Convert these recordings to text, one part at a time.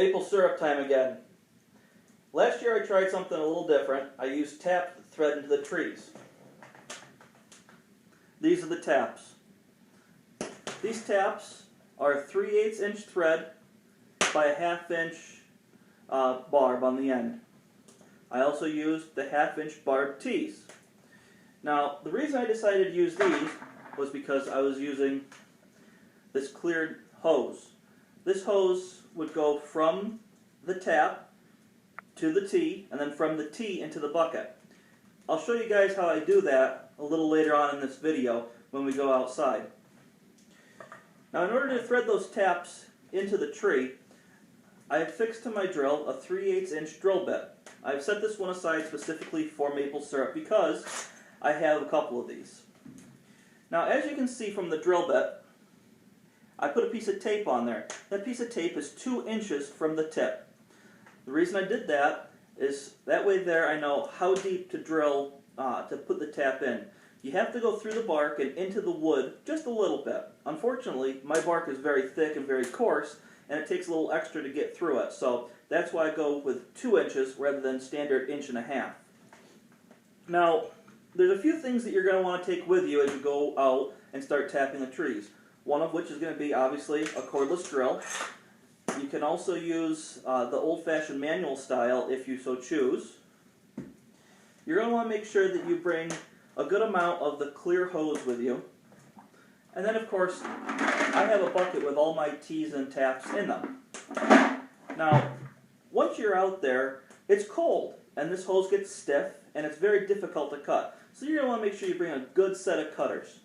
maple syrup time again. Last year I tried something a little different. I used tap thread into the trees. These are the taps. These taps are 3/8 inch thread by a 1/2 inch barb on the end. I also used the 1/2 inch barb tees. Now, the reason I decided to use these was because I was using this cleared hose. This hose would go from the tap to the tee, and then from the tee into the bucket. I'll show you guys how I do that a little later on in this video when we go outside. Now, in order to thread those taps into the tree, I have fixed to my drill a 3/8 inch drill bit. I've set this one aside specifically for maple syrup because I have a couple of these. Now, as you can see from the drill bit, I put a piece of tape on there. That piece of tape is 2 inches from the tip. The reason I did that is that way there I know how deep to drill to put the tap in. You have to go through the bark and into the wood just a little bit. Unfortunately, my bark is very thick and very coarse, and it takes a little extra to get through it. So that's why I go with 2 inches rather than standard 1.5 inches. Now, there's a few things that you're going to want to take with you as you go out and start tapping the trees. One of which is going to be obviously a cordless drill. You can also use the old-fashioned manual style if you so choose. You're going to want to make sure that you bring a good amount of the clear hose with you. And then, of course, I have a bucket with all my tees and taps in them. Now, once you're out there, it's cold, and this hose gets stiff, and it's very difficult to cut. So you're going to want to make sure you bring a good set of cutters.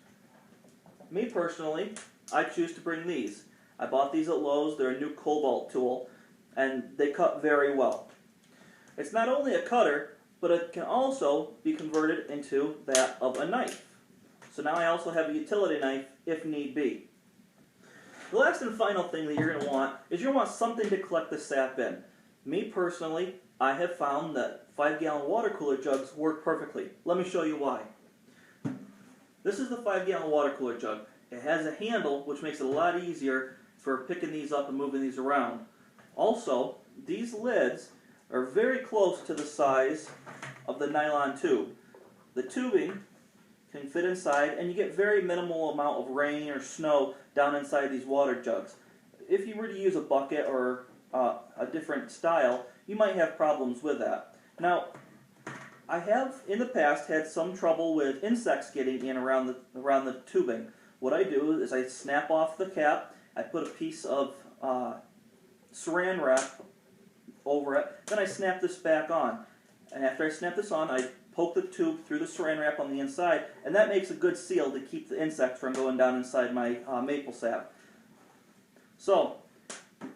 Me personally, I choose to bring these. I bought these at Lowe's. They're a new cobalt tool, and they cut very well. It's not only a cutter, but it can also be converted into that of a knife. So now I also have a utility knife if need be. The last and final thing that you're going to want is you're going to want something to collect the sap in. Me personally, I have found that 5-gallon water cooler jugs work perfectly. Let me show you why. This is the 5-gallon water cooler jug. It has a handle which makes it a lot easier for picking these up and moving these around. Also, these lids are very close to the size of the nylon tube. The tubing can fit inside, and you get very minimal amount of rain or snow down inside these water jugs. If you were to use a bucket or a different style, you might have problems with that. Now, I have in the past had some trouble with insects getting in around the tubing. What I do is I snap off the cap, I put a piece of saran wrap over it, then I snap this back on. And after I snap this on, I poke the tube through the saran wrap on the inside, and that makes a good seal to keep the insects from going down inside my maple sap. So,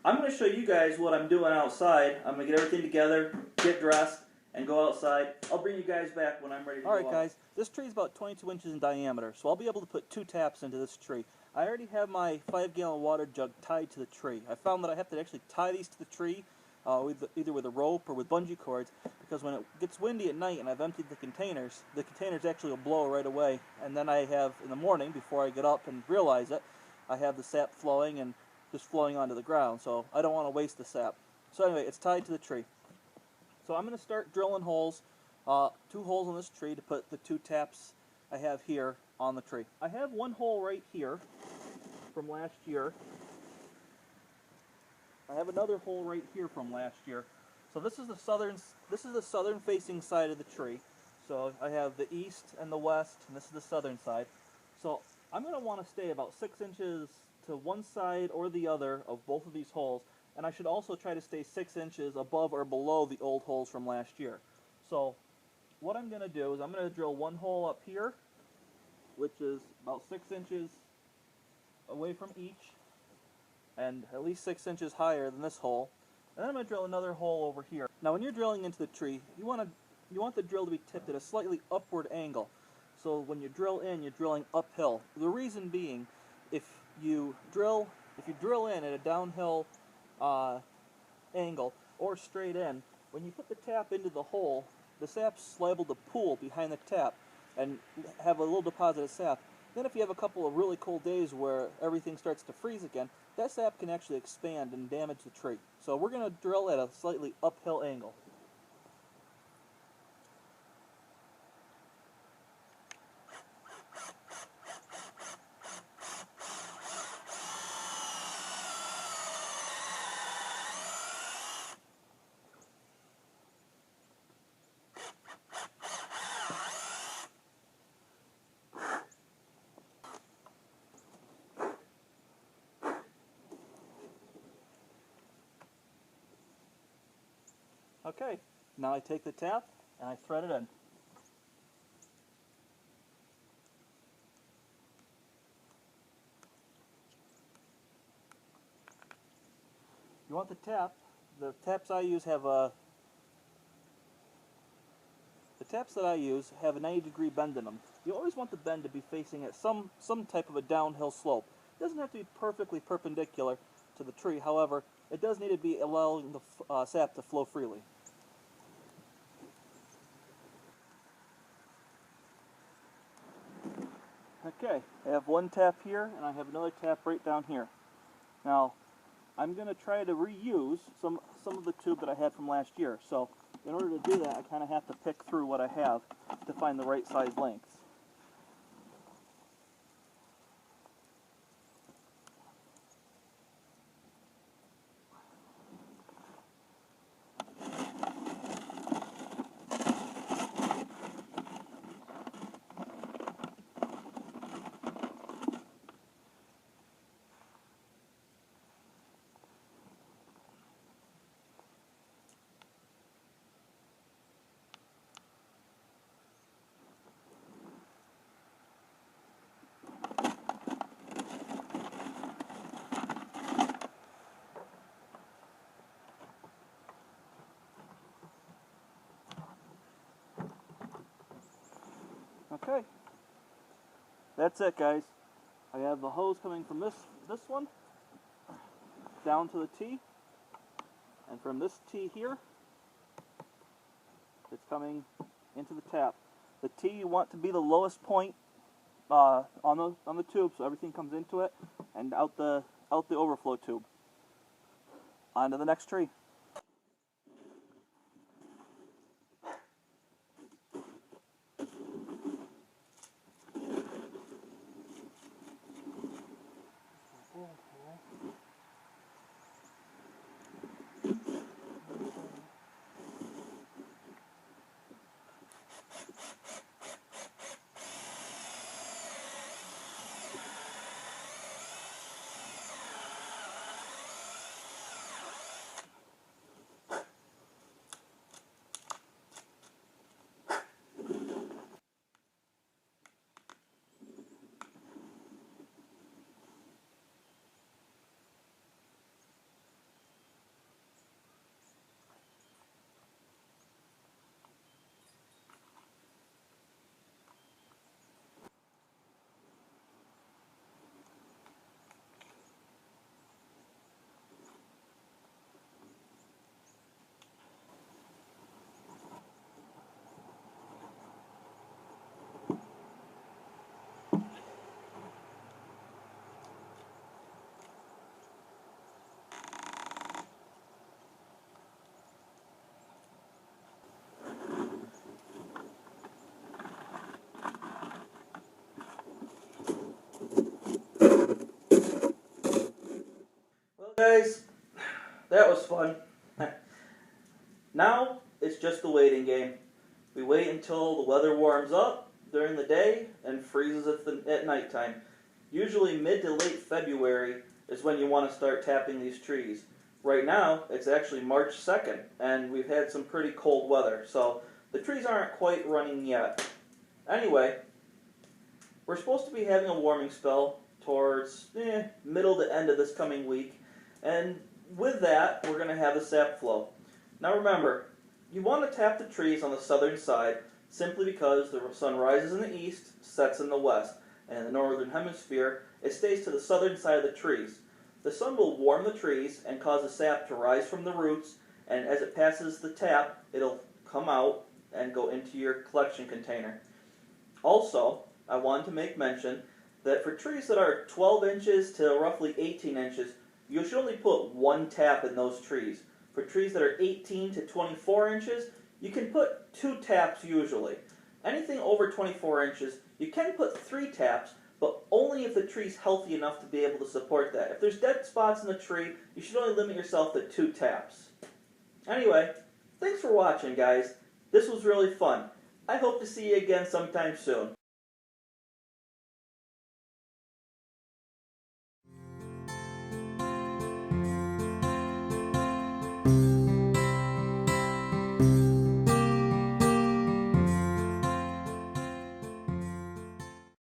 I'm going to show you guys what I'm doing outside. I'm going to get everything together, get dressed, and go outside. I'll bring you guys back when I'm ready to go. Alright guys, this tree is about 22 inches in diameter, so I'll be able to put 2 taps into this tree. I already have my 5-gallon water jug tied to the tree. I found that I have to actually tie these to the tree, either with a rope or with bungee cords, because when it gets windy at night and I've emptied the containers actually will blow right away, and then I have, in the morning, before I get up and realize it, I have the sap flowing and just flowing onto the ground, so I don't want to waste the sap. So anyway, it's tied to the tree. So I'm going to start drilling holes, 2 holes on this tree to put the 2 taps I have here on the tree. I have one hole right here from last year. I have another hole right here from last year. So this is the southern facing side of the tree. So I have the east and the west, and this is the southern side. So I'm going to want to stay about 6 inches to one side or the other of both of these holes, and I should also try to stay 6 inches above or below the old holes from last year. So what I'm going to do is I'm going to drill one hole up here, which is about 6 inches away from each, and at least 6 inches higher than this hole. And then I'm going to drill another hole over here. Now when you're drilling into the tree, you want the drill to be tipped at a slightly upward angle. So when you drill in, you're drilling uphill. The reason being, if you drill in at a downhill angle or straight in, when you put the tap into the hole, the sap's liable to pool behind the tap and have a little deposit of sap. Then if you have a couple of really cold days where everything starts to freeze again, that sap can actually expand and damage the tree. So we're going to drill at a slightly uphill angle. Okay, now I take the tap and I thread it in. You want the taps I use have a, the taps that I use have a 90-degree bend in them. You always want the bend to be facing at some type of a downhill slope. It doesn't have to be perfectly perpendicular to the tree, however, it does need to be allowing the sap to flow freely. Okay, I have one tap here and I have another tap right down here. Now, I'm going to try to reuse some of the tube that I had from last year. So, in order to do that, I kind of have to pick through what I have to find the right size length. Okay, that's it, guys. I have the hose coming from this one down to the T, and from this T here, it's coming into the tap. The T you want to be the lowest point on the tube, so everything comes into it and out the overflow tube. On to the next tree. Well, guys, that was fun. Now it's just the waiting game. We wait until the weather warms up during the day and freezes at nighttime. Usually mid to late February is when you want to start tapping these trees. Right now, it's actually March 2nd, and we've had some pretty cold weather, so the trees aren't quite running yet. Anyway, we're supposed to be having a warming spell towards middle to end of this coming week, and with that, we're going to have a sap flow. Now remember, you want to tap the trees on the southern side simply because the sun rises in the east, sets in the west, and in the northern hemisphere, it stays to the southern side of the trees. The sun will warm the trees and cause the sap to rise from the roots, and as it passes the tap, it'll come out and go into your collection container. Also, I wanted to make mention that for trees that are 12 inches to roughly 18 inches, you should only put one tap in those trees. For trees that are 18 to 24 inches, you can put 2 taps usually. Anything over 24 inches, you can put 3 taps, but only if the tree's healthy enough to be able to support that. If there's dead spots in the tree, you should only limit yourself to 2 taps. Anyway, thanks for watching, guys. This was really fun. I hope to see you again sometime soon.